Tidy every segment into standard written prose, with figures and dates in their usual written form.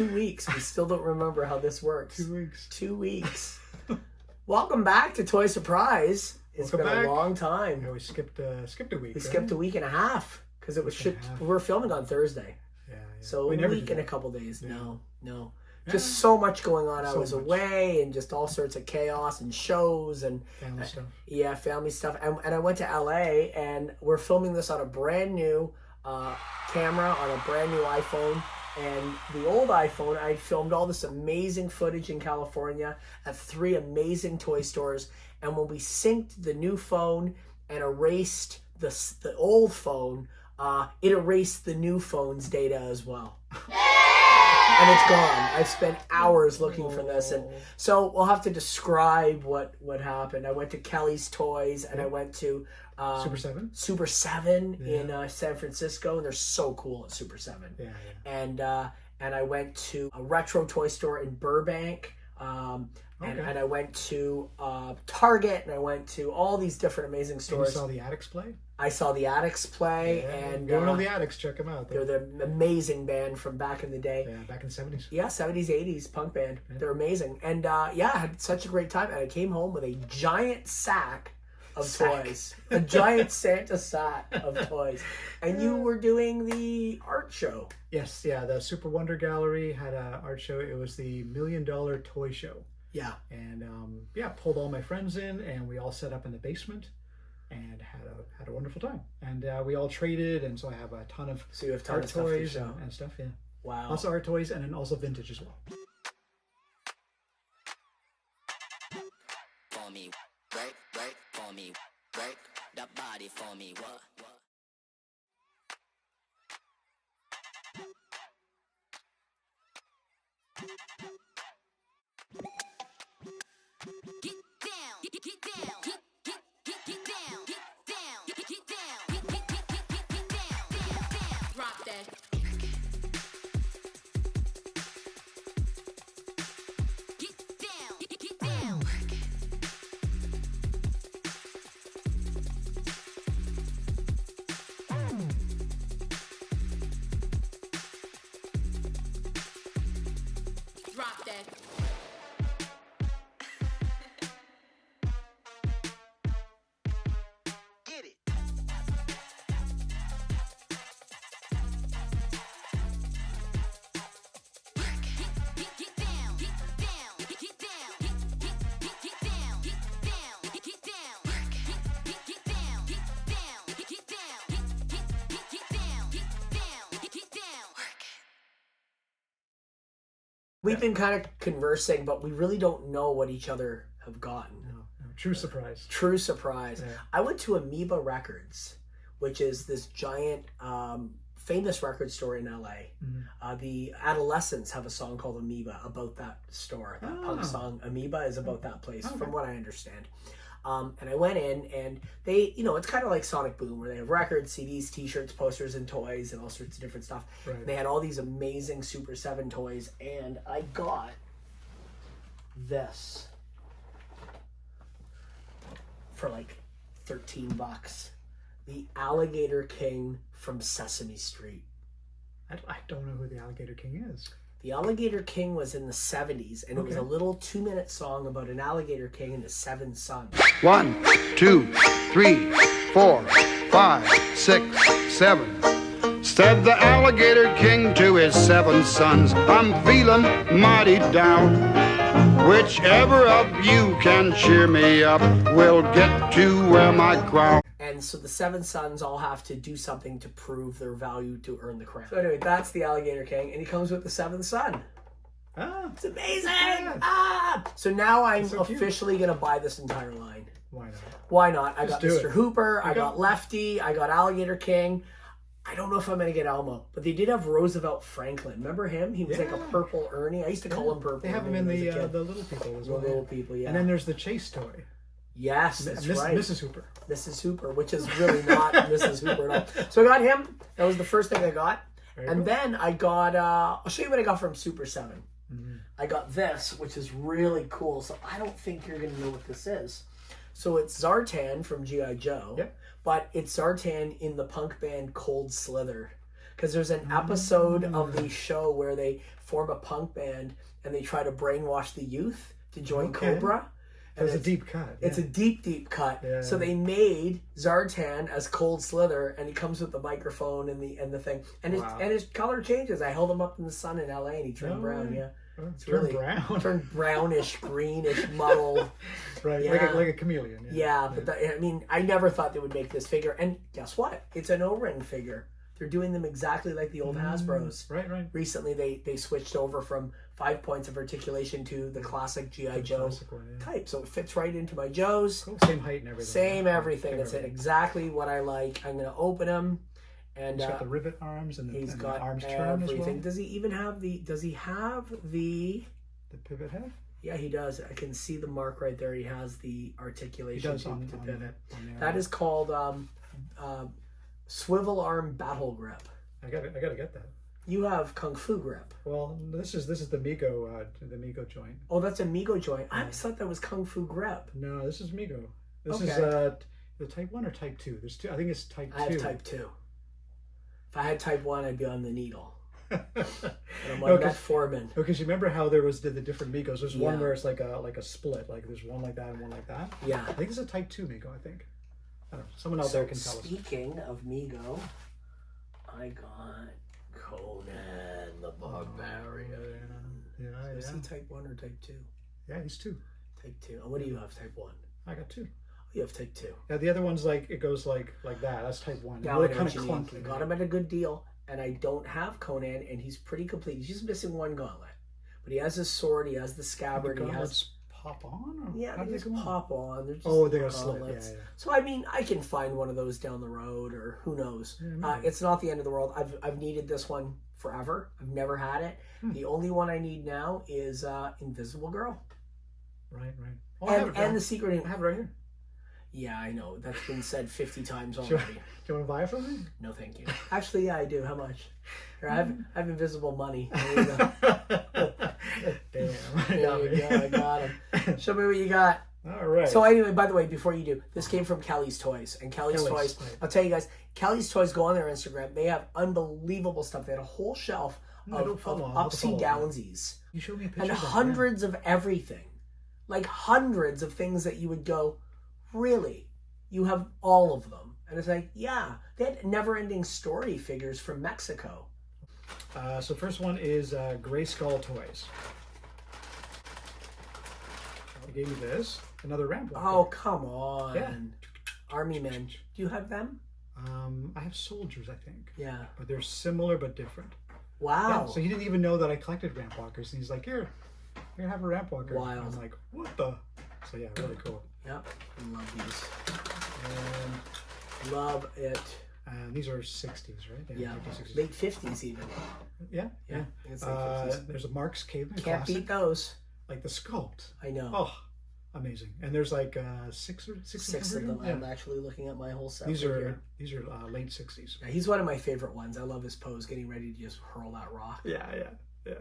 2 weeks. We still don't remember how this works. 2 weeks. 2 weeks. Welcome back to Toy Surprise. It's been a long time. Yeah, we skipped a week. We skipped a week and a half because it was we're filming on Thursday. Yeah. So a week and a couple days. Yeah. No. Yeah. Just so much going on. I was much. away and just all sorts of chaos and shows and family stuff. Yeah, family stuff. And I went to LA and we're filming this on a brand new camera on a brand new iPhone. And the old iPhone, I filmed all this amazing footage in California at 3 amazing toy stores. And when we synced the new phone and erased the old phone, it erased the new phone's data as well. And it's gone. I've spent hours looking for this. And so we'll have to describe what happened. I went to Kelly's Toys and I went to Super 7 in San Francisco. And they're so cool at Super 7. Yeah. And I went to a retro toy store in Burbank. And I went to Target, and I went to all these different amazing stores. And you saw the Addicts play? I saw the Addicts play. And you don't know the Addicts, check them out. They're the amazing band from back in the day. Yeah, back in the 70s. Yeah, 70s, 80s punk band. Yeah. They're amazing. And I had such a great time. And I came home with a giant sack of toys. A giant Santa sack of toys. And you were doing the art show. Yes, yeah. The Super Wonder Gallery had an art show. It was the $1 Million Toy Show. Yeah. And pulled all my friends in, and we all set up in the basement and had a wonderful time. And we all traded, and so I have a ton of art toys and stuff. Yeah. Wow. Lots of art toys, and then also vintage as well. For me, break, for me, break the body for me, what? Get down, get down, get down, get down, get down, get down, drop that. Get down, get down. Drop that. We've been kind of conversing, but we really don't know what each other have gotten. No. True surprise. True surprise. Yeah. I went to Amoeba Records, which is this giant, famous record store in LA. Mm-hmm. The Adolescents have a song called Amoeba about that store. That punk song Amoeba is about that place, from what I understand. And I went in, and they, it's kind of like Sonic Boom, where they have records, CDs, t-shirts, posters, and toys, and all sorts of different stuff. Right. They had all these amazing Super 7 toys, and I got this for like $13. The Alligator King from Sesame Street. I don't know who the Alligator King is. The Alligator King was in the 70s, and it was a little 2-minute song about an alligator king and his 7 sons. 1, 2, 3, 4, 5, 6, 7. Said the alligator king to his 7 sons, I'm feeling mighty down. Whichever of you can cheer me up will get to wear my crown. And so the 7 sons all have to do something to prove their value to earn the crown. So anyway, that's the Alligator King, and he comes with the 7th son. It's amazing! So now I'm officially going to buy this entire line. Why not? I got Mr. Hooper, I got Lefty, I got Alligator King. I don't know if I'm going to get Elmo, but they did have Roosevelt Franklin. Remember him? He was like a purple Ernie. I used to call him Purple They have him in the Little People as well. The Little People, yeah. And then there's the Chase toy. Yes, that's right. Mrs. Hooper. Mrs. Hooper, which is really not Mrs. Hooper at all. So I got him. That was the first thing I got. And then I got, I'll show you what I got from Super 7. Mm-hmm. I got this, which is really cool. So I don't think you're going to know what this is. So it's Zartan from G.I. Joe. Yep. But it's Zartan in the punk band Cold Slither. because there's an episode of the show where they form a punk band and they try to brainwash the youth to join Cobra. And it's a deep cut. It's a deep cut. Yeah, so they made Zartan as Cold Slither, and he comes with the microphone and the thing, and his color changes. I held him up in the sun in LA, and he turned brown. Yeah, it's really brown. Turned brownish, greenish, muddled. Right, yeah. like a chameleon. Yeah, but I mean, I never thought they would make this figure, and guess what? It's an O-ring figure. They're doing them exactly like the old Hasbros. Right. Recently, they switched over from 5 points of articulation to the classic G.I. Joe type. So it fits right into my Joes. Cool. Same height and everything. Same everything. It's exactly what I like. I'm going to open him. And he's got the rivet arms and he's and got the arms everything. turn as well. Does he even have the... Does he have the pivot head? Yeah, he does. I can see the mark right there. He has the articulation to pivot. That is called swivel arm battle grip. I gotta get that. You have Kung Fu grip. Well, this is the Migo joint. Oh, that's a Migo joint. I always thought that was Kung Fu grip. No, this is Migo. This is the type 1 or type 2. There's two. I think it's type 2. I have type 2. If I had type 1, I'd be on the needle. And I'm on metformin. Because you remember how there was the different Migos. There's one where it's like a split. Like there's one like that and one like that. Yeah. I think it's a type 2 Migo. I think. I don't know. Someone out there can tell us. Speaking of Migo, I got Conan the Barbarian. Is he type 1 or type 2? Yeah, he's 2. Type 2. And what do you have, type 1? I got 2. You have type 2. Yeah, the other one's like, it goes like that. That's type 1. Now They're kind of clunky. I got him at a good deal, and I don't have Conan, and he's pretty complete. He's just missing one gauntlet. But he has his sword, he has the scabbard, the he has... pop on? Or yeah, they just pop on. They're just they got gauntlets. slip. Yeah. So, I mean, I can find one of those down the road, or who knows. It's not the end of the world. I've needed this one forever. I've never had it. The only one I need now is Invisible Girl. Right. Oh, and the secret... I have it right here. Yeah, I know. That's been said 50 times already. Do you want to buy it from me? No, thank you. Actually, yeah, I do. How much? Here, I have invisible money. There you go. Damn. There you go. I got him. Show me what you got. All right. So anyway, by the way, before you do, this came from Kelly's Toys. And Kelly's Toys, I'll tell you guys, Kelly's Toys, go on their Instagram. They have unbelievable stuff. They had a whole shelf of upsy downsies. You showed me a picture and of that, hundreds of everything. Like hundreds of things that you would go, really? You have all of them? And it's like, yeah. They had never-ending story figures from Mexico. So first one is Gray Skull Toys. I gave you this. Another ramp walker. Oh, come on. Yeah. Army men. Do you have them? I have soldiers, I think. Yeah. But they're similar but different. Wow. Yeah, so he didn't even know that I collected ramp walkers. And he's like, here, have a ramp walker. Wild. And I'm like, what the? So yeah, really cool. Yep. I love these. And love it. these are 60s, right? Yeah. 50s, 60s. Late 50s even. Yeah. It's late 50s. There's a Mark's Caveman Can't Classic. beat those. Like the sculpt. I know. Oh, amazing. And there's like six of them. Yeah. I'm actually looking at my whole set. These are late 60s. Yeah, he's one of my favorite ones. I love his pose, getting ready to just hurl that rock. Yeah.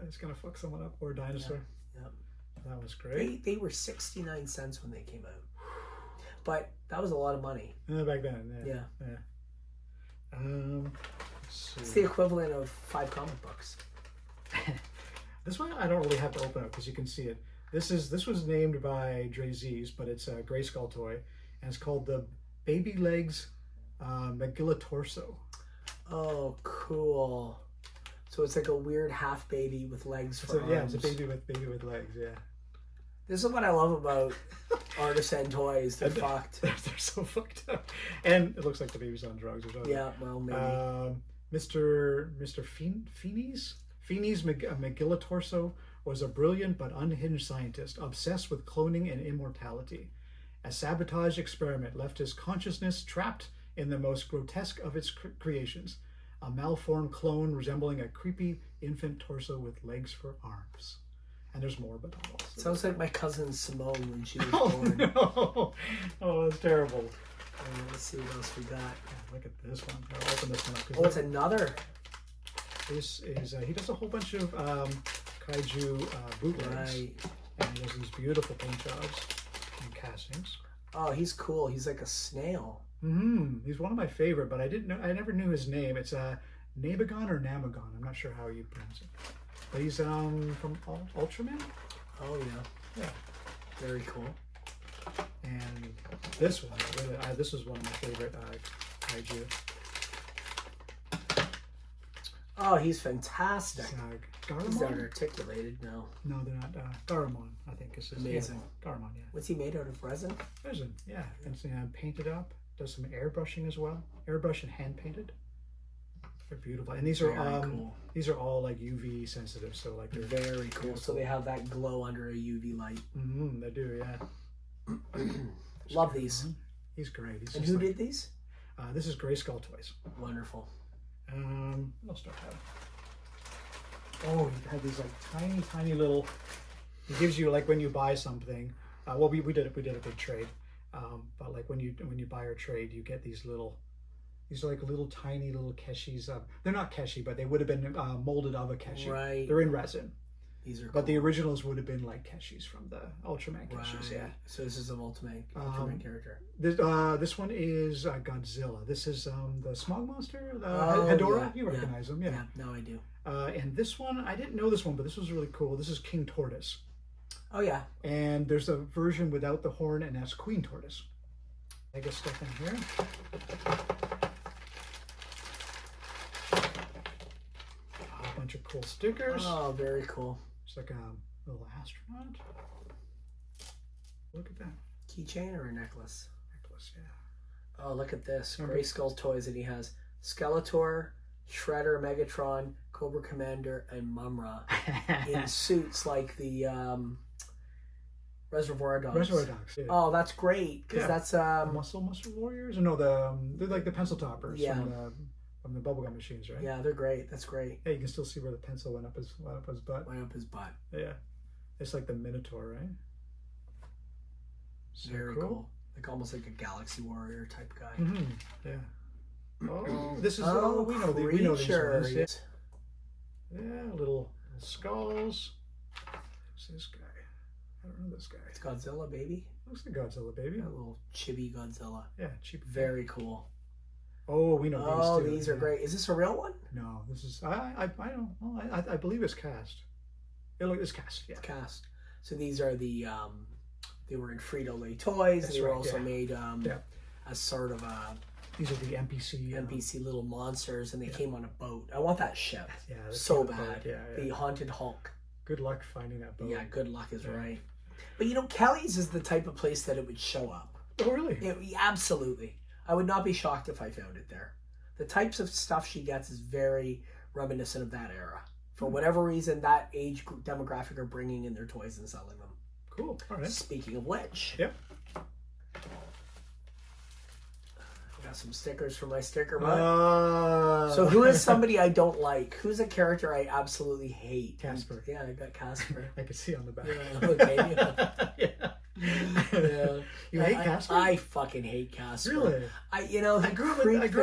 He's gonna fuck someone up or a dinosaur. Yeah. That was great. They were 69 cents when they came out, but that was a lot of money. Back then. Yeah. Let's see. It's the equivalent of 5 comic books. This one I don't really have to open up because you can see it. This was named by Dre Z's, but it's a Gray Skull toy, and it's called the Baby Legs Megillotorso. Oh, cool! So it's like a weird half baby with legs for arms. Yeah, it's a baby with legs. Yeah. This is what I love about Artisan toys. They're fucked. They're so fucked up, and it looks like the baby's on drugs or something. Yeah, well, maybe. Mr. Feeney's Megillotorso was a brilliant but unhinged scientist obsessed with cloning and immortality. A sabotage experiment left his consciousness trapped in the most grotesque of its creations, a malformed clone resembling a creepy infant torso with legs for arms. And there's more, but not all. Sounds like my cousin Simone when she was Oh, born. no. Oh, that's terrible. Let's see what else we got. Look at this one. I'll open this one up. Oh, it's another. This is, he does a whole bunch of kaiju bootlegs. Right. And he does these beautiful paint jobs and castings. Oh, he's cool. He's like a snail. He's one of my favorite, but I never knew his name. It's Nabagon or Namagon. I'm not sure how you pronounce it. But he's from Ultraman. Oh yeah. Yeah. Very cool. And this one, this was one of my favorite kaiju. Oh, he's fantastic. It's, He's not Garumon? articulated, no. No, they're not. Garumon, I think is his Amazing. Yeah, Garumon, yeah. What's he made out of? Resin? Resin, yeah. And it's painted up. Does some airbrushing as well. Airbrush and hand painted. They're beautiful. And these are Very cool. these are all like UV sensitive, so like they're Very cool. So they have that glow under a UV light. they do, yeah. Love these. He's great. He's And just who like, did these? this is Grayskull Toys. Wonderful. What else do I have? Oh, he had these like tiny little. He gives you like when you buy something. Well, we did a big trade, but like when you buy or trade, you get these little. These are like little tiny little keshis. They're not keshi, but they would have been molded of a keshi. Right. They're in resin. These are cool. But the originals would have been like keshis from the Ultraman keshis. Right. Yeah. So this is an Ultraman character. This one is Godzilla. This is the smog monster, Oh, Hedorah. yeah, You recognize him, Yeah, now I do. and this one, I didn't know this one, but this was really cool. This is King Tortoise. Oh yeah. And there's a version without the horn, and that's Queen Tortoise. I get stuff in here. A bunch of cool stickers. Oh, very cool. It's like a little astronaut. Look at that Keychain or a necklace? necklace, yeah. Oh, look at this. Remember- Grayskull toys that he has. Skeletor, Shredder, Megatron, Cobra Commander, and Mumra in suits like the Reservoir Dogs. Reservoir Dogs. Yeah. Oh, that's great because Yeah. that's Muscle Warriors? No, they're like the pencil toppers Yeah. from the bubblegum machines, right? yeah, they're great. That's great. Yeah, you can still see where the pencil went up his butt. Went up his butt. Yeah. It's like the Minotaur, right? So Very cool. Like almost like a Galaxy Warrior type guy. Mm-hmm. Yeah. Oh, this is Oh, we know these creature. ones. Yeah, yeah, little skulls. Who's this guy? I don't know this guy. It's Godzilla, baby. Looks like Godzilla, baby. A little chibi Godzilla. Yeah, cheap. Very cool. Oh, we know these Oh, too. these are Yeah. great. Is this a real one? No, this is I don't know. I believe it's cast. It's cast. Yeah. It's cast. So these are the they were in Frito-Lay toys. That's They were right, also yeah. made Yeah. as sort of a These are the NPC. NPC little monsters, and they came on a boat. I want that ship Yeah, that's so kind of bad. yeah, yeah. The Haunted Hulk. Good luck finding that boat. Yeah, good luck is Yeah. right. But you know, Kelly's is the type of place that it would show up. Oh, really? Absolutely. I would not be shocked if I found it there. The types of stuff she gets is very reminiscent of that era. For whatever reason, that age demographic are bringing in their toys and selling them. Cool. All right. Speaking of which, Yep. I got some stickers for my sticker butt. So who is somebody I don't like? Who's a character I absolutely hate? Casper. Yeah, I got Casper. I can see on the back. Yeah, okay. Yeah. Yeah. You hate Casper? I fucking hate Casper. Really? He I grew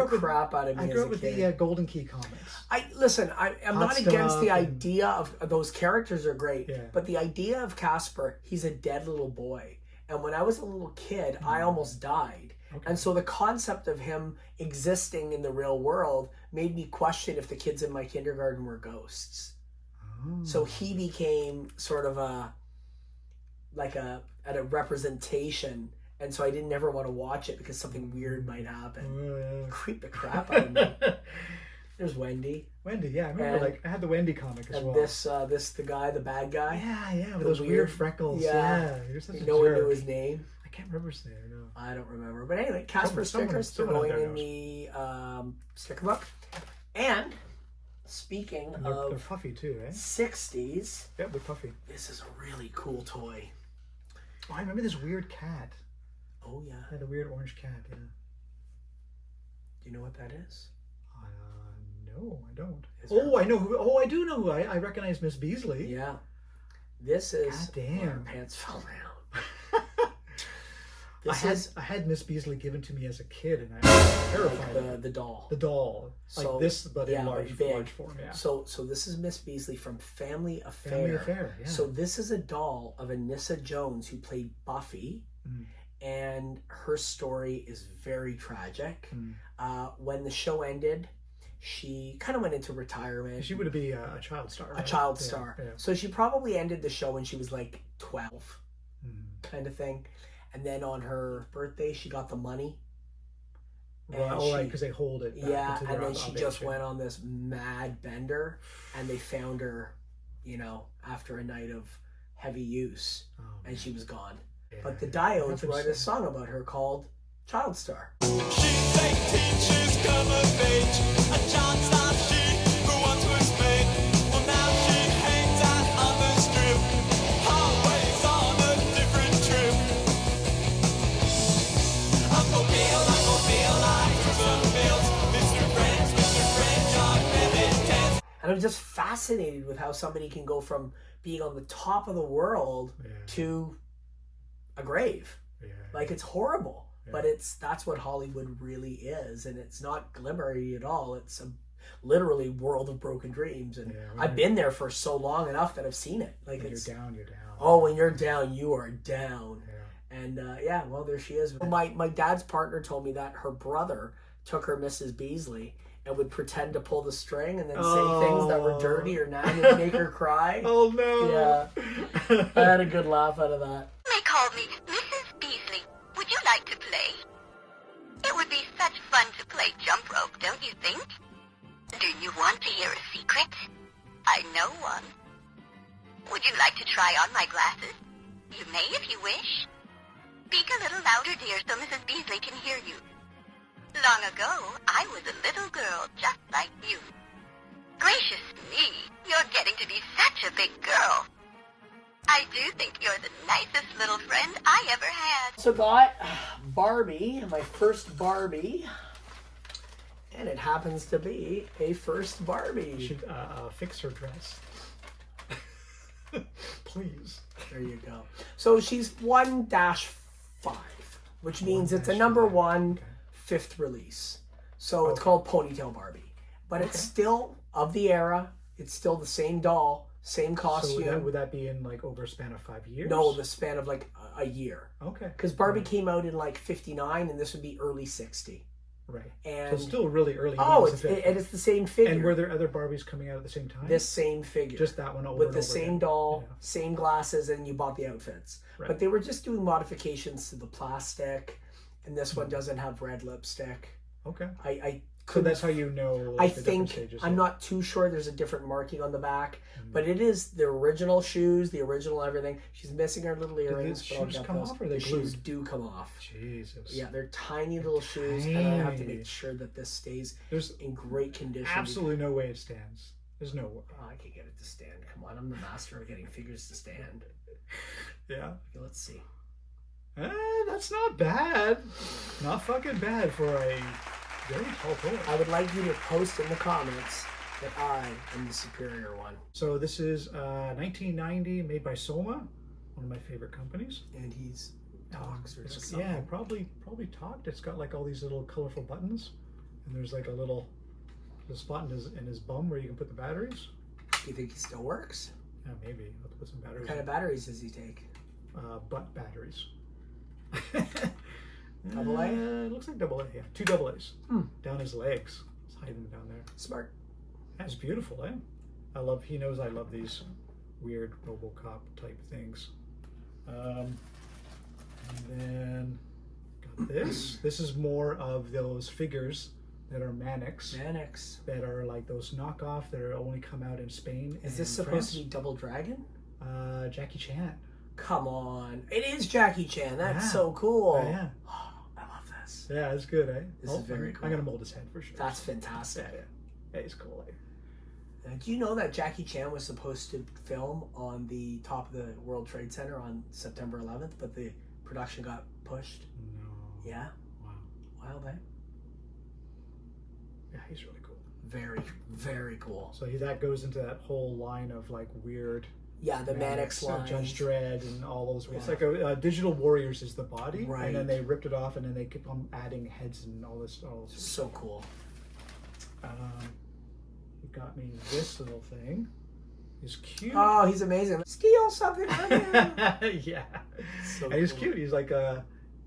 up with crap out of me I grew as up a with kid. the Golden Key comics. I'm Hot not against the Stuff and- idea of those characters are great, Yeah. but the idea of Casper, he's a dead little boy. And when I was a little kid, I almost died. Okay. And so the concept of him existing in the real world made me question if the kids in my kindergarten were ghosts. Oh. So he became sort of a representation, and so I didn't ever want to watch it because something weird might happen. Oh, Creep the crap out of me. yeah. There's Wendy. Wendy, yeah, I remember. And- I had the Wendy comic as And well. the guy, the bad guy. Yeah, with the those weird weird- freckles. yeah. Yeah, you're such a No one jerk. knew his name. I can't remember his name. No. I don't remember. But anyway, Casper Someone- stickers, they're someone out going there in knows. the sticker book. And speaking And they're of puffy too, eh? 60s, Yeah, they're puffy. this is a really cool toy. Oh, I remember this weird cat. Oh, yeah. Yeah, the weird orange cat. Yeah. Do you know what that is? No, I don't. Is Oh, I know who. Oh, I do know who. I recognize Miss Beasley. Yeah. This is... God damn. Her pants fell down. I had Miss Beasley given to me as a kid, and I was terrified. Like the doll. The doll, like So, this, but yeah, in but large big. form. Yeah. So this is Miss Beasley from Family Affair. Family Affair. Yeah. So this is a doll of Anissa Jones who played Buffy, Mm. and her story is very tragic. Mm. When the show ended, she kind of went into retirement. She would be a child star. A right? child star. Yeah. So she probably ended the show when she was like 12, Mm. kind of thing. And then on her birthday, she got the money. Well, And all right, she- because they hold it. Back Yeah, into and their then she obligation. just went on this mad bender, and they found her, after a night of heavy use, Oh, and she was gone. yeah. But the It Diodes happens wrote to- a song about her called Child Star. She's 18, she's come of age. A child star she who once was made. Well, now she hangs out on the strip. Always on a different trip. Uncle Bill, Artisan bills. Mr. French, are vended. And I'm just fascinated with how somebody can go from being on the top of the world Yeah. to a grave. Yeah. Like, it's horrible. Yeah. But that's what Hollywood really is, and it's not glimmery at all. It's a literally world of broken dreams, and Yeah, when I've you're- been there for so long enough that I've seen it. Like, When it's you're down, you're down. oh, when you're down, you are down. Yeah. And well, there she is. My dad's partner told me that her brother took her Mrs. Beasley and would pretend to pull the string and then say things that were Oh. dirty or nasty to make her cry. Oh no. Yeah, I had a good laugh out of that. They call me Mrs. Beasley. Would you like to play? It would be such fun to play jump rope, don't you think? Do you want to hear a secret? I know one. Would you like to try on my glasses? You may if you wish. Speak a little louder, dear, so Mrs. Beasley can hear you. Long ago, I was a little girl just like you. Gracious me, you're getting to be such a big girl. I do think you're the nicest little friend I ever had. So got Barbie, my first Barbie, and it happens to be a first Barbie. You should fix her dress. Please. There you go. So she's 1-5, which means it's a number 1-5. one, Okay. fifth release. So it's Okay. called Ponytail Barbie. But it's still of the era. It's still the same doll, same So costume. would that be in like over a span of 5 years? No, the span of like a year. Okay. Because Barbie came out in like 59 and this would be early 60. Right. And So still really early. oh, on as it's, a fifth. and it's the same figure. And were there other Barbies coming out at the same time? This same figure. Just that one over with and the over same again. doll, Yeah. same glasses, and you bought the outfits. Right. But they were just doing modifications to the plastic, and this one doesn't have red lipstick. Okay. I So couldn't. that's how you know. I Like, the different think stages I'm of- not too sure. There's a different marking on the back, Mm. but it is the original shoes, the original everything. She's missing her little earrings. the but I'll shoes get come those. off or are they the shoes glued? do come off. Jesus. Yeah, they're tiny little shoes, and I have to Tiny. make sure that this stays There's in great condition. absolutely no way it stands. There's no way. Oh, I can get it to stand. Come on, I'm the master of getting figures to stand. Yeah. Okay, let's see. That's not bad. Not fucking bad for a very tall toy. I would like you to post in the comments that I am the superior one. So this is 1990, made by Soma, one of my favorite companies. And he's talks or It's- something. yeah, probably talked. It's got like all these little colorful buttons, and there's like a little spot in his bum where you can put the batteries. Do you think he still works? Yeah, maybe I'll have to put some batteries. What kind of batteries does he take? Butt batteries. Double A? It looks like double A. Yeah, 2 double A's Hmm. down his legs. It's hiding them down there. Smart. That's beautiful, eh? He knows I love these weird RoboCop type things. And then got this. This is more of those figures that are Mannix, Mannix. that are like those knockoff that are only come out in Spain. Is this and supposed France. to be Double Dragon? Jackie Chan? Come on. It is Jackie Chan. That's Yeah. so cool. Oh, yeah. I love this. Yeah, it's good, eh? This is very cool. I'm gonna mold his head for sure. That's fantastic. Yeah, he's cool, eh? Do you know that Jackie Chan was supposed to film on the top of the World Trade Center on September 11th, but the production got pushed? No. Yeah. Wow. Wild, eh? Yeah, he's really cool. Very, very cool. So that goes into that whole line of like weird Yeah, the Mannix line. Judge Dredd, and all those. It's Yeah. like a Digital Warriors is the body, Right. and then they ripped it off, and then they keep on adding heads and all this. So cool. You got me this little thing. He's cute. Oh, he's amazing. Steal something from him. Yeah, So and he's cool. cute. He's like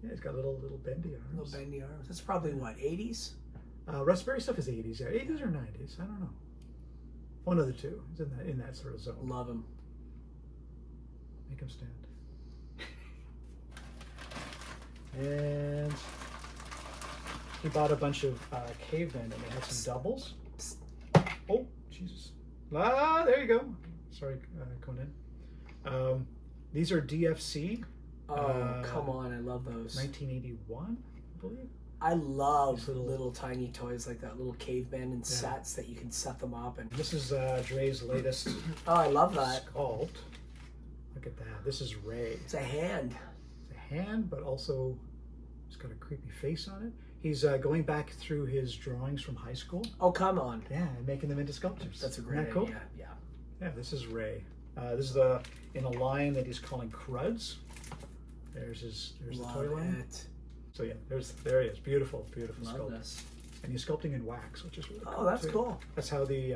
he's got little bendy arms. Little bendy arms. That's probably what, 80s? Raspberry stuff is 80s, yeah, 80s or 90s. I don't know. One of the two. It's in that sort of zone. Love him. Make him stand. And he bought a bunch of cavemen, and they had some doubles. Oh, Jesus. Ah, there you go. Sorry, Conan. These are DFC. Oh, come on. I love those. 1981, I believe. I love These little tiny toys like that, little cavemen and sets that you can set them up. And This is Dre's latest oh, I love that. sculpt. Look at that. This is Ray. It's a hand. It's a hand, but also it's got a creepy face on it. He's going back through his drawings from high school. Oh, come on. Yeah, and making them into sculptures. That's a Isn't great that cool? idea. Yeah. Yeah, this is Ray. This is in a line that he's calling Cruds. There's the Love toy line. it. So yeah, there he is. Beautiful Love sculpt. this. And he's sculpting in wax, which is really cool. Oh, that's too. cool. That's how the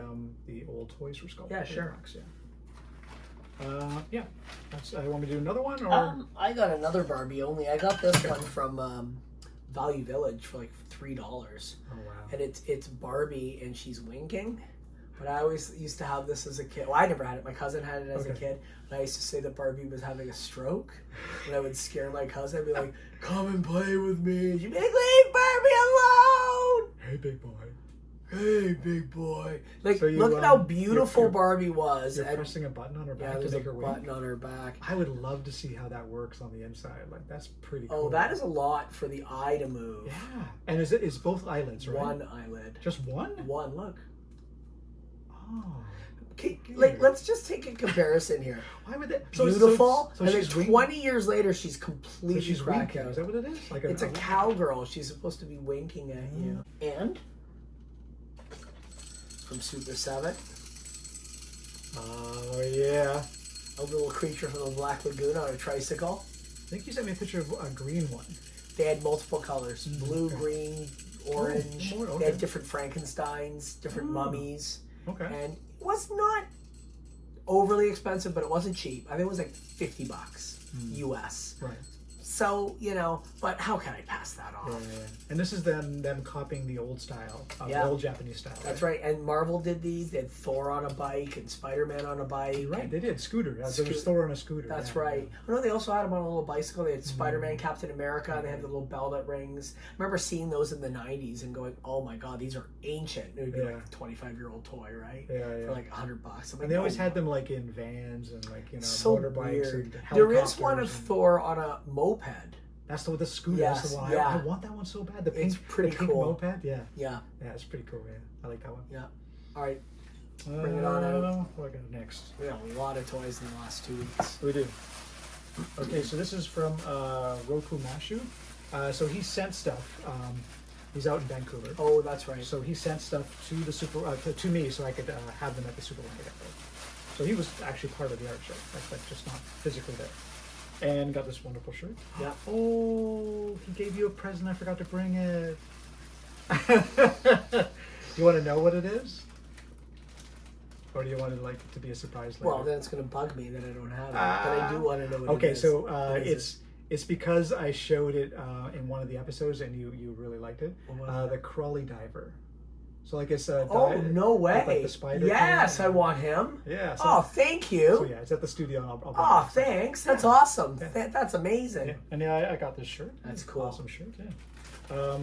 old toys were sculpted. Yeah, in sure. wax, yeah. Yeah. That's. I want me to do another one, or I got another Barbie. Only I got this one from Value Village for like $3, oh wow. and it's Barbie and she's winking. But I always used to have this as a kid. Well, I never had it. My cousin had it as a kid. And I used to say that Barbie was having a stroke. And I would scare my cousin. I'd be like, come and play with me. She'd be like, leave Barbie alone. Hey, big boy. Hey, big boy. Like, So you, look at how beautiful you're- Barbie was. You're And pressing a button on her yeah, back to there's a make her wink. button on her back. I would love to see how that works on the inside. Like that's pretty cool. Oh, that is a lot for the eye to move. Yeah. And is both eyelids, right? One eyelid. Just one? One, look. Oh. Okay, like, let's just take a comparison here. Why would that? Beautiful. So and then she's 20 years later, she's So completely she's cracked winking. out. Is that what it is? Like It's a cowgirl. She's supposed to be winking at you. And from Super 7, Oh yeah. a little creature from the Black Lagoon on a tricycle. I think you sent me a picture of a green one. They had multiple colors: blue, okay. green, orange. more, They okay. had different Frankensteins, different mummies, Okay. and it was not overly expensive, but it wasn't cheap. I think it was like $50 US. Right. So, but how can I pass that off? Yeah. And this is them copying the old style, Yeah. the old Japanese style. That's right. And Marvel did these. They had Thor on a bike and Spider-Man on a bike. You're right. They did scooter. There was Scoo- Thor on a scooter. That's yeah. right. I know they also had them on a little bicycle. They had Spider-Man, Captain America, and they had the little bell that rings. I remember seeing those in the 90s and going, oh my God, these are ancient. It would be like a 25-year-old toy, right? Yeah, yeah. For like $100. I'm like, And they always oh, had them like in vans and like so motorbikes weird. and There is one of helicopters and- Thor on a moped. That's the scooter. Yes, That's the one. yeah. I want that one so bad. The It's pink, pretty the pink cool. moped. Yeah. Yeah, Yeah, it's pretty cool. Yeah, I like that one. yeah. All right, Bring it on out. What do I got next? we got a lot of toys in the last 2 weeks. We do. Okay, so this is from Roku Mashu. So he sent stuff. He's out in Vancouver. Oh, that's right. So he sent stuff to the to me so I could have them at the supermarket. So he was actually part of the art show, like just not physically there. And got this wonderful shirt. Yeah. Oh, he gave you a present. I forgot to bring it. You want to know what it is? Or do you want it to be a surprise later? Well, then it's going to bug me that I don't have it. But I do want to know what it Okay, is. so What is it's because I showed it in one of the episodes and you really liked it. What was The Crawley Diver. So like it's a Oh, no way. like the spider Yes, thing. I want him. Yeah. So, Oh, thank you. so yeah, it's at the studio. And I'll bring Oh, it. thanks. That's awesome. Yeah. That's amazing. Yeah. And yeah, I got this shirt. That's cool. Awesome shirt. Yeah.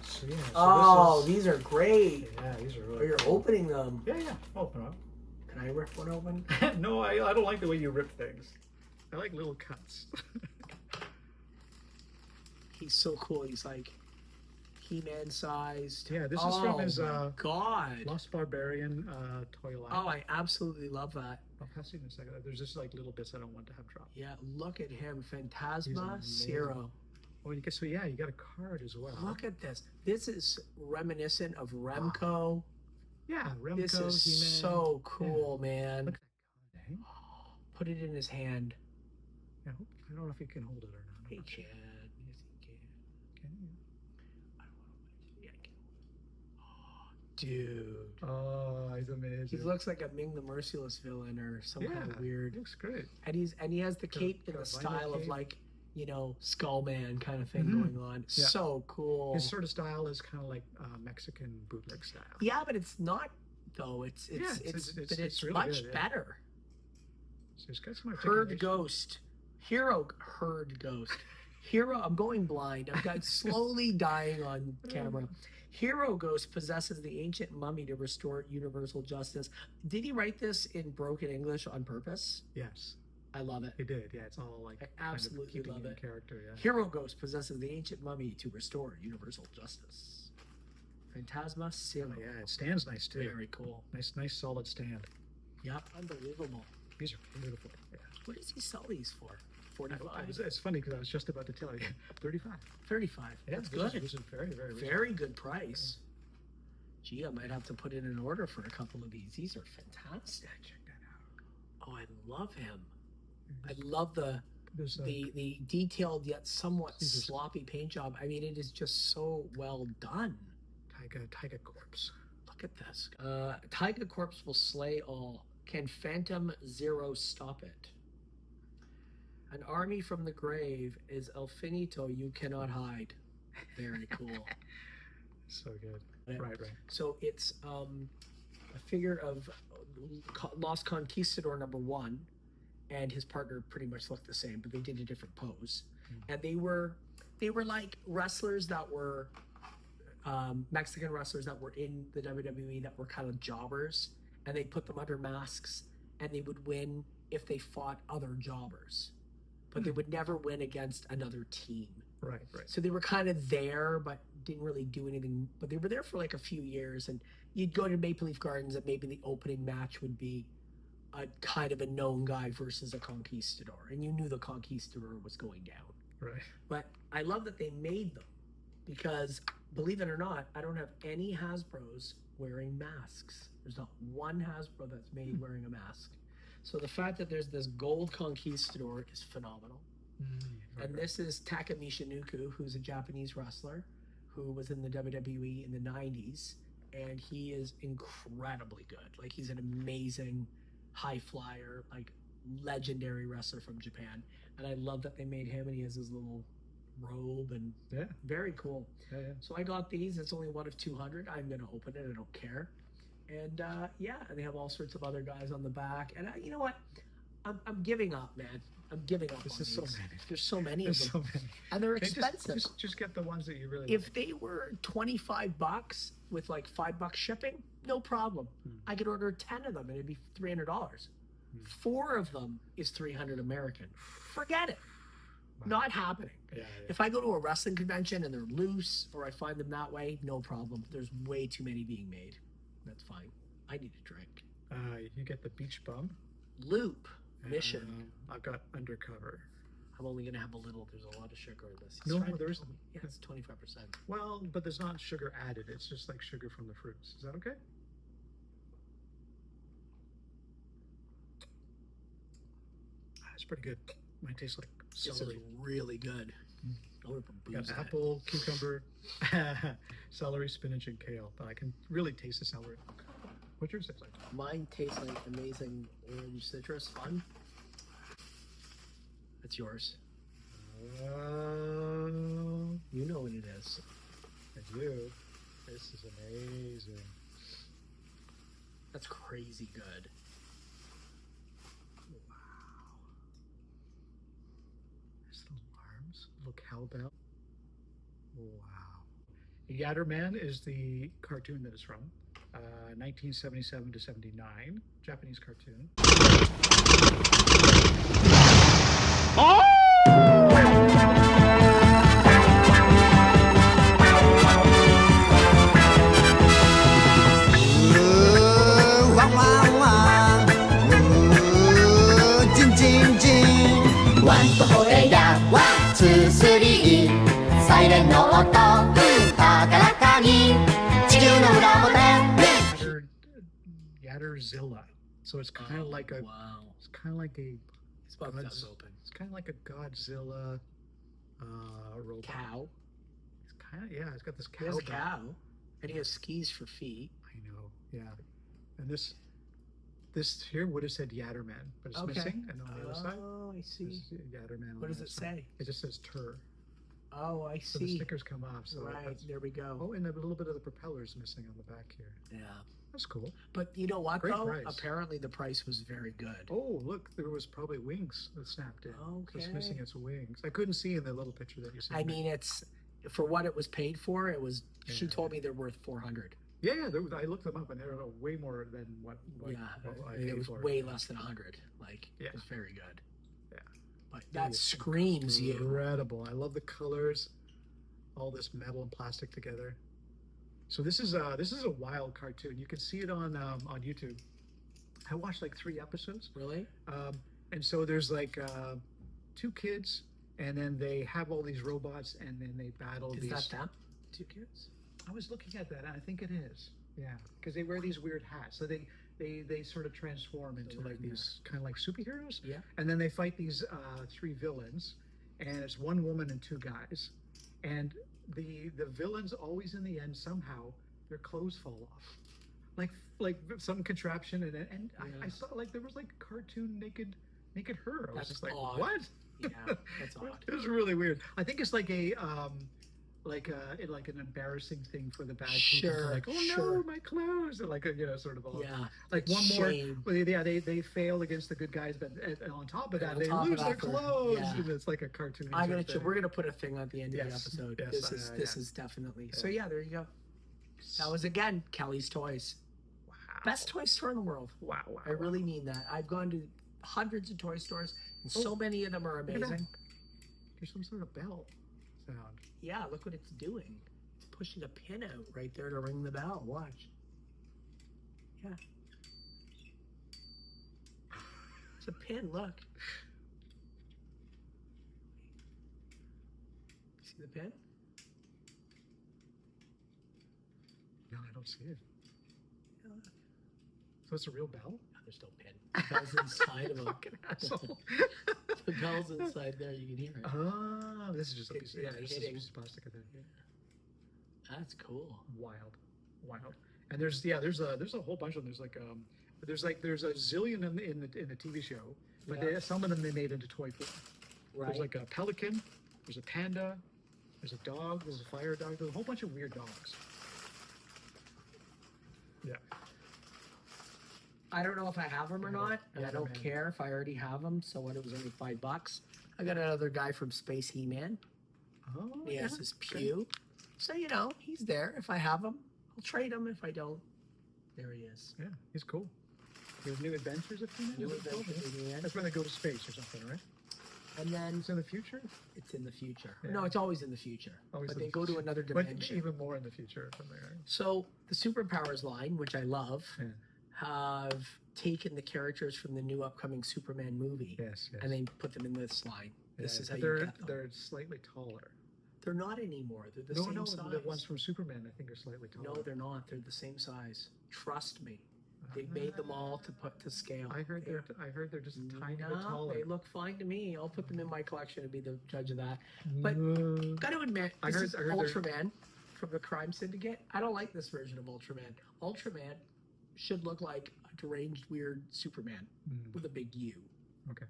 So yeah. So Oh, this is, these are great. yeah, these are Oh, really. you're cool. opening them. Yeah, yeah. Open up. Can I rip one open? No, I don't like the way you rip things. I like little cuts. He's so cool. He's like He-Man sized. Yeah, this is from his my God. Lost Barbarian toy line. Oh, I absolutely love that. I'll pass you in a second. There's just like little bits I don't want to have dropped. Yeah, look at him. He's Phantasma amazing. Zero. Oh, you so yeah, you got a card as well. Look at this. This is reminiscent of Remco. Yeah, Remco, This is He-Man. so cool, man. Look at that card. Put it in his hand. Yeah, I don't know if you can hold it or not. He can. Yes, he can. Can you? I don't want to. Yeah, I can. Dude. Oh, he's amazing. He looks like a Ming the Merciless villain or some kind of Yeah, weird. looks great. And he has the Got- cape in got the a vinyl style of cape. like skull man kind of thing Mhm. going on. Yeah. So cool. His sort of style is kind of like Mexican bootleg style. Yeah, but it's not though. It's really much good, yeah. better. So he's got some Herd articulation. Ghost. Herd Ghost. Hero, I'm going blind. I've got slowly dying on camera. Hero Ghost possesses the ancient mummy to restore universal justice. Did he write this in broken English on purpose? Yes, I love it. he did. Yeah, it's all like I kind of absolutely keeping love in it. character. Yeah. Hero Ghost possesses the ancient mummy to restore universal justice. Phantasma Oh, Silo. yeah, it stands nice too. Very cool. Nice solid stand. Yep, unbelievable. These are beautiful. Yeah. What does he sell these for? 45. It's funny because I was just about to tell you, 35. 35. Yeah, That's this is- good. This is very reasonable. Very good price. Gee, I might have to put in an order for a couple of these. These are fantastic. Check that out. Oh, I love him. I love the There's the detailed yet somewhat These are- sloppy paint job. I mean, it is just so well done. Taiga Corpse. Look at this. Taiga Corpse will slay all. Can Phantom Zero stop it? An army from the grave is El Finito you cannot hide. Very cool. So good. Yeah. Right. So it's a figure of Lost Conquistador #1, and his partner pretty much looked the same, but they did a different pose. And they were like wrestlers that were Mexican wrestlers that were in the WWE that were kind of jobbers, and they put them under masks, and they would win if they fought other jobbers, but they would never win against another team. Right. So they were kind of there, but didn't really do anything. But they were there for like a few years, and you'd go to Maple Leaf Gardens, and maybe the opening match would be a kind of a known guy versus a conquistador, and you knew the conquistador was going down. Right. But I love that they made them, because believe it or not, I don't have any Hasbros wearing masks. There's not one Hasbro that's made wearing a mask. So the fact that there's this gold conquistador is phenomenal. And this is Taka Michinoku, who's a Japanese wrestler who was in the WWE in the 90s, and he is incredibly good. Like, he's an amazing high flyer, like legendary wrestler from Japan. And I love that they made him, and he has his little robe, and Yeah. very cool. Yeah. So I got these. It's only one of 200. I'm going to open it. I don't care. And and they have all sorts of other guys on the back. And you know what? I'm giving up, man. I'm giving up. This on is so these. many. There's so many There's of them, so many. and they're Okay, expensive. Just get the ones that you really If they were $25 with like $5 shipping, no problem. I could order 10 of them and it'd be $300. 4 of them is 300 American. Forget it. Not happening. Yeah. If I go to a wrestling convention and they're loose, or I find them that way, no problem. There's way too many being made. That's fine. I need a drink. You get the Beach Bum. Loop Mission. I've got Undercover. I'm only gonna have a little. There's a lot of sugar in this. No, He's trying to there tell isn't. me. Yeah, it's 25%. Well, but there's not sugar added. It's just like sugar from the fruits. Is that okay? It's pretty good. Mine tastes like This is celery. really good. I would put We got booze in it. apple, cucumber, celery, spinach, and kale. But I can really taste the celery. What's yours taste like? Mine tastes like amazing orange citrus fun. That's yours. You know what it is. I do. This is amazing. That's crazy good. There's little arms, little cowbell. Wow. Yatterman is the cartoon that it's from. 1977 to 79, Japanese cartoon.ワンとこれやワンツースリーサイレンの音高らかに地球の裏表Yatterzilla. So it's kind of like a. Wow. It's kind of like a. It's about God's- that open. It's kind of like a Godzilla robot. Cow. It's kind of It's got this cow. He has a bell. cow. And he has skis for feet. I know. Yeah. And this This here would have said Yatterman, but it's missing. And on the other side, Oh, I see. there's Yatterman. What does it say? It just says Tur. Oh, I So the see. stickers come off. So Right, that's- there we go. Oh, and a little bit of the propellers missing on the back here. Yeah. That's cool. But you know what, Great though? price. Apparently the price was very good. Oh, look, there was probably wings that snapped in. It's Okay. missing its wings. I couldn't see in the little picture that you sent I me. mean, it's for what it was paid for. It was. She Yeah. told me they're worth 400. Yeah, I looked them up and they're way more than what Yeah, I it paid was for. way less than 100. Like, Yeah. it was very good. Yeah. But that is screams you. Incredible. I love the colors. All this metal and plastic together. So this is a wild cartoon. You can see it on YouTube. I watched like 3 episodes. Really? And so there's like 2 kids, and then they have all these robots, and then they battle Is these. that them? 2 kids? I was looking at that, and I think it is. Yeah, because they wear these weird hats, so they sort of transform into they're like in these kind of like superheroes. Yeah. And then they fight these 3 villains, and it's 1 woman and 2 guys, and the villains always in the end somehow their clothes fall off, like some contraption, and I saw like there was like a cartoon naked her. I was That's just like, odd. what? Yeah, that's odd. It was really weird. I think it's like a like an embarrassing thing for the bad people. Sure, Like, oh sure. no, my clothes! And like sort of all. Yeah. Like it's one shame. more. Yeah, they fail against the good guys, but on top of that, On they top of lose their that, for- clothes. yeah. And it's like a cartoon. I'm gonna. We're gonna put a thing at the end of the Yes, episode. yes, This yeah. is definitely. So yeah, there you go. That was again Kelly's Toys. Wow. Best toy store in the world. Wow. Wow. I really mean that. I've gone to hundreds of toy stores, and so many of them are at that. amazing. There's some sort of bell sound. Yeah, look what it's doing. It's pushing a pin out right there to ring the bell. Watch. Yeah. It's a pin, look. See the pin? No, I don't see it. Yeah, look. So it's a real bell? No, there's no pin. The bell's inside of them. Fucking asshole. The bell's inside there. You can hear it. Oh, this is just a piece of, Yeah, this is a hitting. piece of plastic. I think. That's cool. Wild. And there's a whole bunch of them. There's a zillion in the TV show, but Yeah. some of them they made into toy form. Right. There's like a pelican, there's a panda, there's a dog, there's a fire dog, there's a whole bunch of weird dogs. Yeah. I don't know if I have them or not, and Yeah, I don't man. care if I already have them. So what? It was only $5. I got another guy from Space He-Man. Oh, He has his okay. pew. So, you know, he's there. If I have him, I'll trade him. If I don't, there he is. Yeah, he's cool. There's New Adventures of He-Man? New Is that called? Adventures of He-Man. That's when they go to space or something, right? And then It's in the future? it's in the future. Yeah. No, it's always in the future. Always but in they the go to future. another But dimension. even more in the future or something, right? So the Superpowers line, which I love, Yeah. have taken the characters from the new upcoming Superman movie Yes, yes. and they put them in this line. This Yeah, is how but you get them. they're slightly taller. They're not anymore. They're the No, same no, size. the ones from Superman I think are slightly taller. No, they're not. They're the same size. Trust me. They made them all to put to scale. I heard they're just a tiny bit No, taller. they look fine to me. I'll put them in my collection and be the judge of that. But Mm. got to admit, I this heard- is I heard they're- Ultraman from the Crime Syndicate. I don't like this version of Ultraman. Ultraman should look like a deranged, weird Superman with a big U. Okay.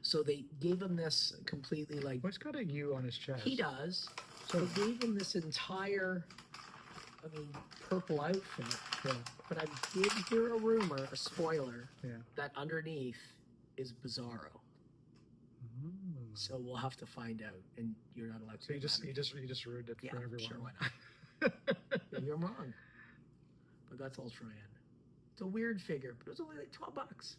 So they gave him this completely like Well, he's got a U on his chest. he does. So they gave him this entire, purple outfit. Yeah. But I did hear a rumor, a spoiler, Yeah. that underneath is Bizarro. Mm. So we'll have to find out, and you're not allowed to. So you just tell me. you just ruined it Yeah, for everyone. sure, why not? Yeah, you're wrong. But that's Ultraman. It's a weird figure, but it was only like $12.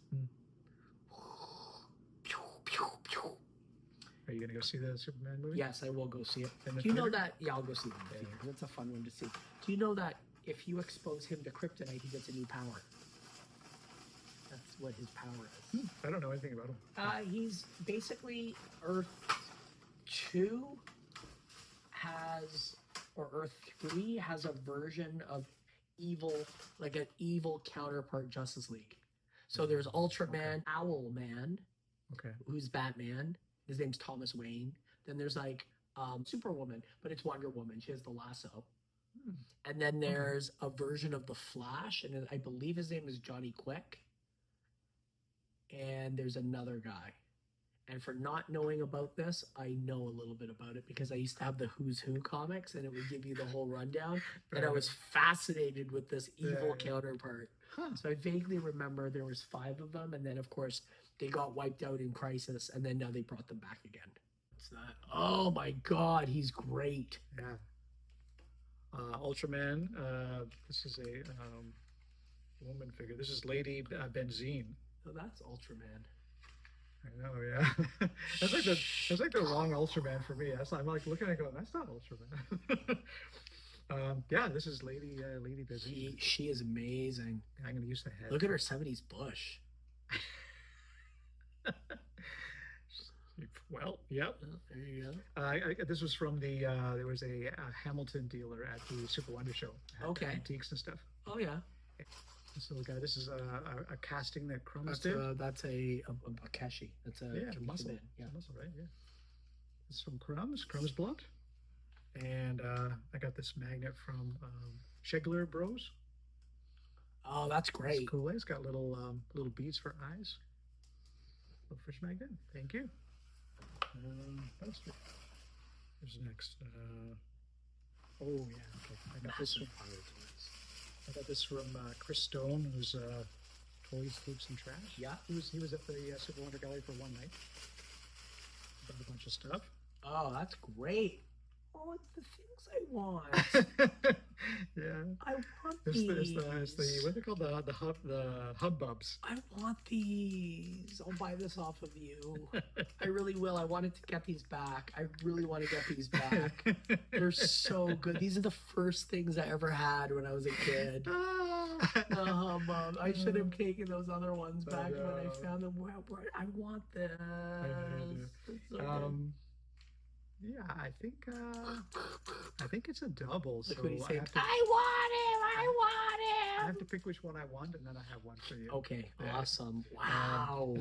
Are you gonna go see the Superman movie? Yes, I will go see it. In the Do you know theater? that? Yeah, I'll go see it in the theater. That's a fun one to see. Do you know that if you expose him to kryptonite, he gets a new power? That's what his power is. I don't know anything about him. He's basically Earth 2 has, or Earth 3 has a version of evil, like an evil counterpart Justice League. So there's Ultraman, Owlman, Okay. who's Batman. His name's Thomas Wayne. Then there's like Superwoman, but it's Wonder Woman. She has the lasso. And then there's a version of the Flash, and I believe his name is Johnny Quick. and there's another guy. And for not knowing about this, I know a little bit about it because I used to have the Who's Who comics, and it would give you the whole rundown. And I was fascinated with this evil counterpart. So I vaguely remember there was 5 of them, and then of course they got wiped out in Crisis, and then now they brought them back again. What's that? Oh my God, he's great. Yeah. Ultraman. This is a woman figure. This is Lady Benzine. Oh, that's Ultraman. I know, yeah. That's like the wrong Ultraman for me. I'm like looking at it going, that's not Ultraman. Yeah, this is Lady Benzine. She is amazing. I'm gonna use the head. Look at her 70s bush. Well, yep. Oh, there you go. This was from the there was a Hamilton dealer at the Super Wonder Show. Had Okay. Antiques and stuff. Oh yeah. So this is a casting that Crumbs That's did. a Keshi. That's a Yeah, muscle. man. Yeah. It's a muscle, right? Yeah. This is from Crumbs Blunt. And I got this magnet from Shegler Bros. Oh, that's great. It's cool. It's got little beads for eyes. Little fish magnet. Thank you. Who's next? Oh yeah. Okay. I got this from Chris Stone, who's Toys, Tapes, and Trash. Yeah. He was at the Super Wonder Gallery for one night. Got a bunch of stuff. Oh, that's great. Oh, it's the things I want. Yeah. I want It's these. the what are they called? The hubbubs. I want these. I'll buy this off of you. I really will. I wanted to get these back. I really want to get these back. They're so good. These are the first things I ever had when I was a kid. Mom, I should have taken those other ones back when I found them. I want this. It's so good. Yeah, I think it's a double. Look So what he's I saying. have to, I want I him. have to pick which one I want, and then I have one for you. Okay, Yeah. awesome. Wow.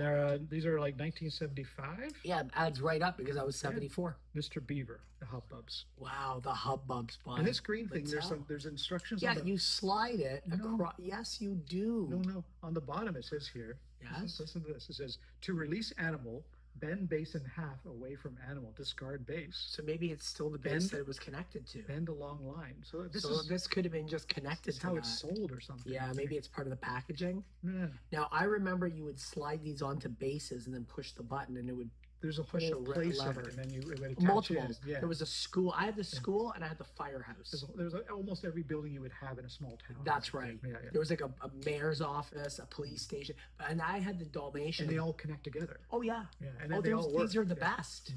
These are like 1975. Yeah, it adds right up because I was 74. Mr. Beaver, the hubbubs. Wow, the hubbubs bun. And this green thing, Let's there's instructions. Yeah, on the, you slide it No. across. Yes, you do. No. On the bottom it says here. Yes. Listen to this. It says to release animal, bend base in half away from animal, discard base, So maybe it's still the base that it was connected to. bend a long line. So This could have been just connected is to how that. it's sold or something. Yeah, maybe it's part of the packaging. Yeah. Now I remember you would slide these onto bases and then push the button, and it would There's a push whole a place in lever. it, and then it would attach multiple. in. Yeah. There was a school. I had the school and I had the firehouse. There's almost every building you would have in a small town. That's right. Yeah. There was like a mayor's office, a police station, and I had the Dalmatian. And they all connect together. Oh yeah. Yeah, and then they all these work. are the Yeah. best.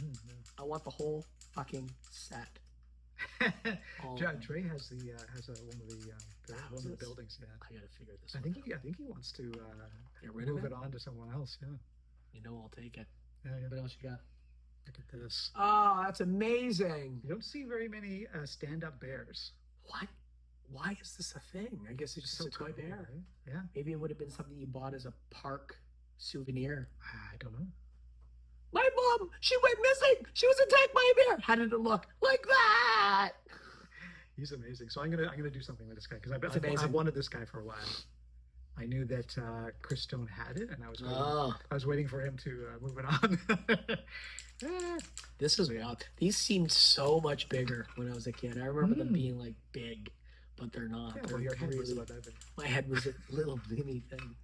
I want the whole fucking set. Oh, Dre has one of the buildings. Yeah. I gotta figure this. I one think he wants to Get rid of move it? it on to someone else. Yeah. You know, I'll take it. Yeah. What else you got? Look at this. Oh, that's amazing. You don't see very many stand-up bears. What? Why is this a thing? I guess it's just a toy cool, bear. right? Yeah. Maybe it would have been something you bought as a park souvenir. I don't know. My mom, she went missing. She was attacked by a bear. How did it look? Like that. He's amazing. So I'm gonna do something with this guy because amazing. I've wanted this guy for a while. I knew that Chris Stone had it, and I was waiting, Oh. I was waiting for him to move it on. Eh, This is wild. These seemed so much bigger when I was a kid. I remember them being like big, but they're not. yeah, They're well, your head was really- about that big. my head was a little mini thing.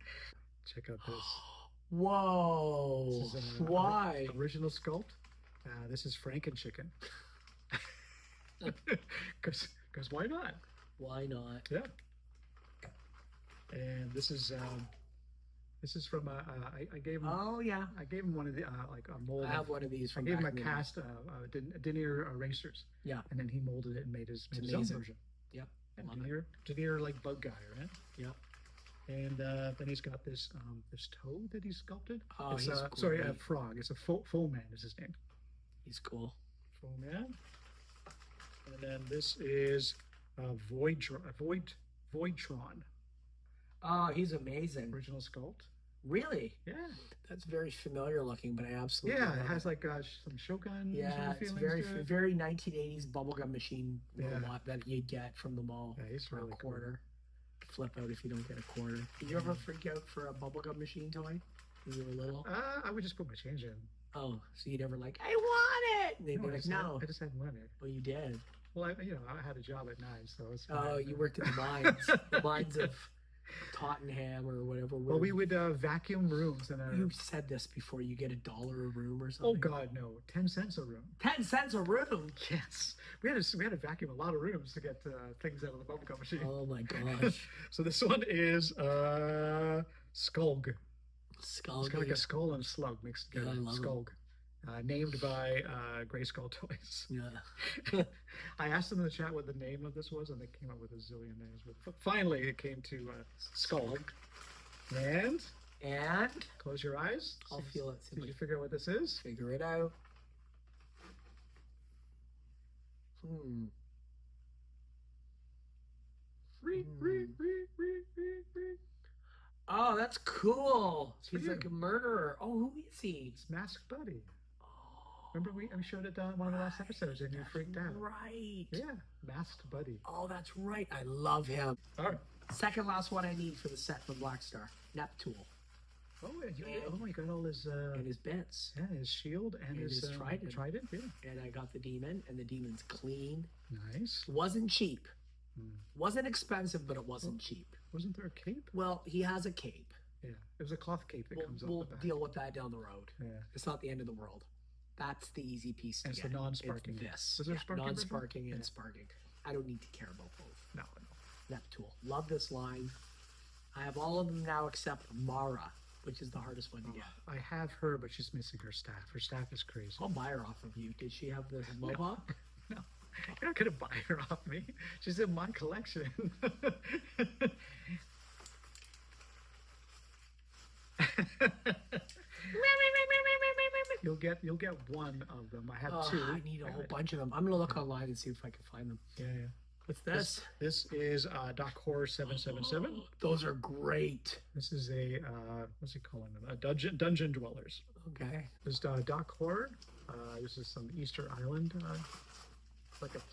Check out this. Whoa. This is an Why? original sculpt. This is Franken-Chicken. Because why not? Why not? Yeah. And this is from I gave him Oh yeah. I gave him one of the like a mold. I have one of these I from gave him back a in the day. cast denier erasers, Yeah. and then he molded it and made his own amazing. version. Yep. And Love it. denier like bug guy, right? Yep. And then he's got this this toad that he sculpted. Oh, it's, he's sorry, a great. frog. It's a faux man is his name. He's cool. Faux man. And then this is Voidtron Oh, he's amazing. original sculpt. Really? Yeah, That's very familiar looking, but I absolutely yeah. love It has like some Shogun. Yeah, sort of it's feelings very to it. very 1980s bubblegum machine Yeah. robot that you get from the mall Yeah, he's for really a cool. quarter. Flip out if you don't get a quarter. Did you ever freak out for a bubblegum machine toy? when you were little? I would just put my change in. Oh, so you never like, I want it. And they'd be like, no. I just had money. Well, you did. Well, I had a job at 9, so it's fine. Oh, you worked in the mines, the mines of Tottenham or whatever. Well, we would vacuum rooms, and You said this before. You get $1 a room or oh something. God, no, 10 cents a room. 10 cents a room. Yes, we had to vacuum a lot of rooms to get things out of the bubblegum machine. Oh my gosh. So this one is Skulg. Skull. It's got like a skull and slug mixed together. I love 'em. Skulg. Named by Gray Skull Toys. Yeah. I asked them in the chat what the name of this was, and they came up with a zillion names. But finally, it came to Skulg. And close your eyes. I'll feel it. Did you figure out what this is? Figure it out. Oh, that's cool. He's you. like a murderer. Oh, who is he? It's Masked Buddy. Remember we showed it on one of the last episodes, and you freaked out. Right. Yeah, Masked Buddy. Oh, that's right. I love him. All right. Second last one I need for the set from Black Star. Neptune. Oh, you got all his And his bits. yeah, his shield and his trident. Trident, yeah. And I got the demon, and the demon's clean. Nice. Wasn't cheap. Wasn't expensive, but it wasn't cheap. Wasn't there a cape? Well, he has a cape. Yeah, it was a cloth cape that comes We'll off the back. deal with that down the road. Yeah. It's not the end of the world. That's the easy piece to It's get. the non-sparking. It's this. Was there a sparking version? Non-sparking and Yeah. sparking. I don't need to care about both. No. Neptune. Love this line. I have all of them now except Mara, which is the hardest one to get. I have her, but she's missing her staff. Her staff is crazy. I'll buy her off of you. Did she have the mohawk? No, you're not gonna buy her off me. She's in my collection. You'll get one of them. I have two. I need a whole bunch of them. I'm gonna look online and see if I can find them. Yeah. What's this? This is Doc Horror 777. Those are great. This is a what's he calling them? A dungeon dwellers. Okay. This is Doc Horror. This is some Easter Island.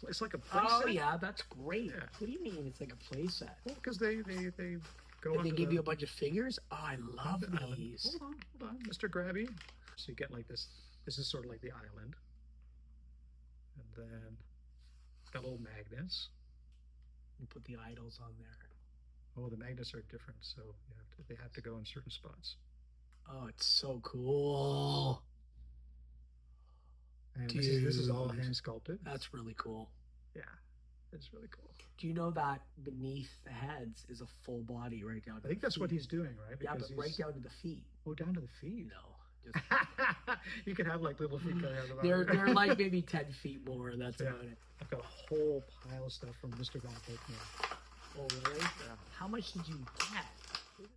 It's like a play Oh set. yeah, that's great. Yeah. What do you mean? It's like a play set. Well, because they go. Did they onto give the- you a bunch of figures? Oh, I love the island. these. Hold on, Mr. Grabby. So you get like this. This is sort of like the island, and then got little magnets. You put the idols on there. Oh, the magnets are different, so they have to go in certain spots. Oh, it's so cool. And this is all hand sculpted. That's really cool. Yeah, it's really cool. Do you know that beneath the heads is a full body right down to I think the that's what feet? he's doing, right? Yeah, Because but right down to the feet. Oh, down to the feet. No. Just, You could have like little feet coming out of the they're bottom. like maybe 10 feet more. That's Yeah. about it. I've got a whole pile of stuff from Mr. Von Fakenham. Oh, really? Yeah. How much did you get?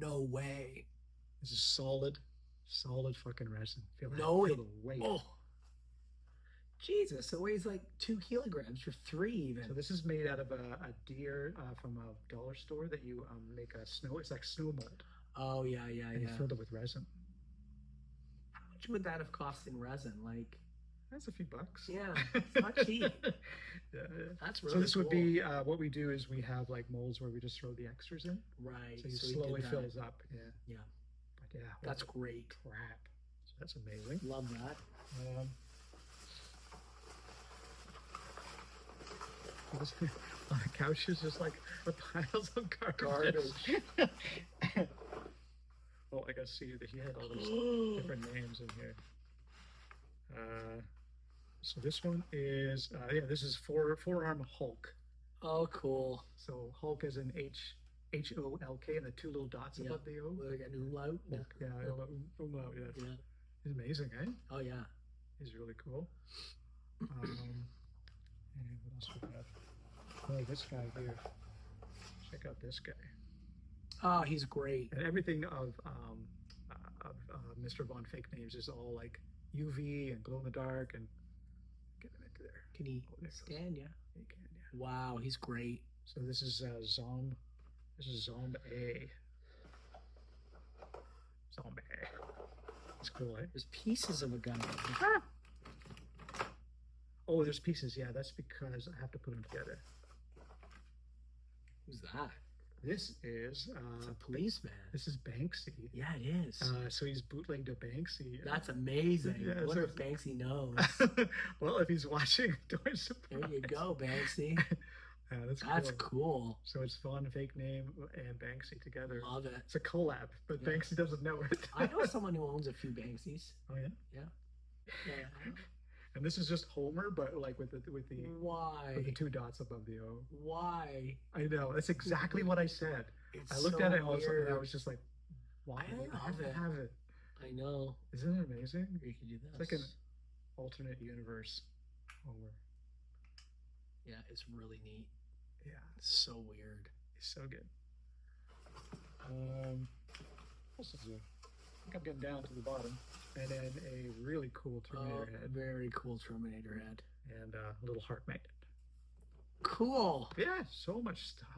No way. This is solid fucking resin. Feel No, the weight. Oh. Jesus, it weighs like 2 kilograms or 3 even. So this is made out of a deer from a dollar store that you make a snow. It's like snow mold, Oh, yeah. and you filled it with resin. How much would that have cost in resin? Like, That's a few bucks. yeah, it's not cheap. Yeah. That's really So this would cool. be what we do is we have like molds where we just throw the extras in, Right. so he he slowly did that. fills up. Yeah, Yeah, but yeah, that's holy great. crap. So that's amazing. Love that. This, on the couch is just like the piles of garbage. Well, I gotta see that he had all those different names in here. So this one is this is forearm Hulk. Oh, cool. So Hulk is an Holk, and the two little dots Yeah. above the O. Like an umlaut. Hulk, yeah, umlaut, yeah. Yeah. He's amazing, eh? Oh, yeah. He's really cool. And what else we have? Oh, this guy here. Check out this guy. Oh, he's great. And everything of Mr. Von Fake Names is all like UV and glow in the dark and get him into there. Can he Oh, there it goes. stand? Yeah. You can, yeah. Wow, he's great. So this is Zomb. This is Zomb A. Zomb A. That's cool, eh? There's pieces of a gun. Oh, there's pieces. Yeah, that's because I have to put them together. Who's that? This is It's a policeman. this is Banksy. Yeah, it is. So he's bootlegged a Banksy. That's amazing. Yeah, I wonder so- if Banksy knows. Well, if he's watching, Toy Surprise. There you go, Banksy. That's cool. That's cool. So it's fun, fake name, and Banksy together. Love it. It's a collab, but Yeah. Banksy doesn't know it. I know someone who owns a few Banksies. Oh yeah. Yeah. Yeah. And this is just Homer, but like with the Why? 2 dots above the O. Why? I know. That's exactly what I said. It's I looked so at it and weird. I was just like, why I do I love have to it. have it? I know. Isn't it amazing? You could do this. It's like an alternate universe Homer. Yeah, it's really neat. Yeah, It's so weird. it's so good. What else is there? I think I'm getting down to the bottom. And then a really cool Terminator head Very cool Terminator head. and a little heart magnet. Cool. Yeah, so much stuff.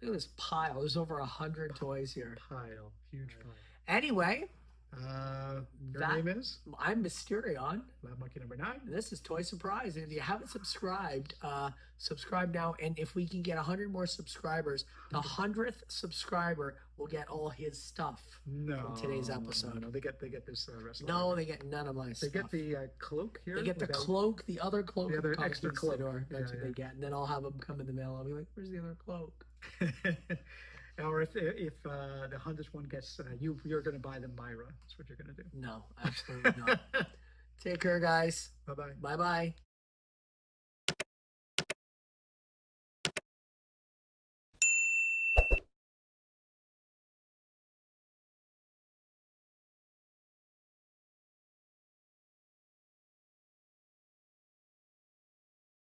Look at this pile. There's over 100 toys here. Pile, huge pile. Anyway, Your That- name is I'm Mysterion. Labmonkey number 9. And this is Toy Surprise. And if you haven't subscribed, subscribe now. And if we can get 100 more subscribers, the 100th subscriber will get all his stuff No, from today's episode. No, they get this wrestler. No, they get none of my they stuff. get the cloak here. They get the without- cloak, the other cloak. The other from Tom extra Conquistador. cloak. That's Yeah, what they get. And then I'll have them come in the mail. I'll be like, where's the other cloak? Or if the 100th one gets you're going to buy the Myra. That's what you're going to do. No, absolutely not. Take care, guys. Bye bye. Bye-bye.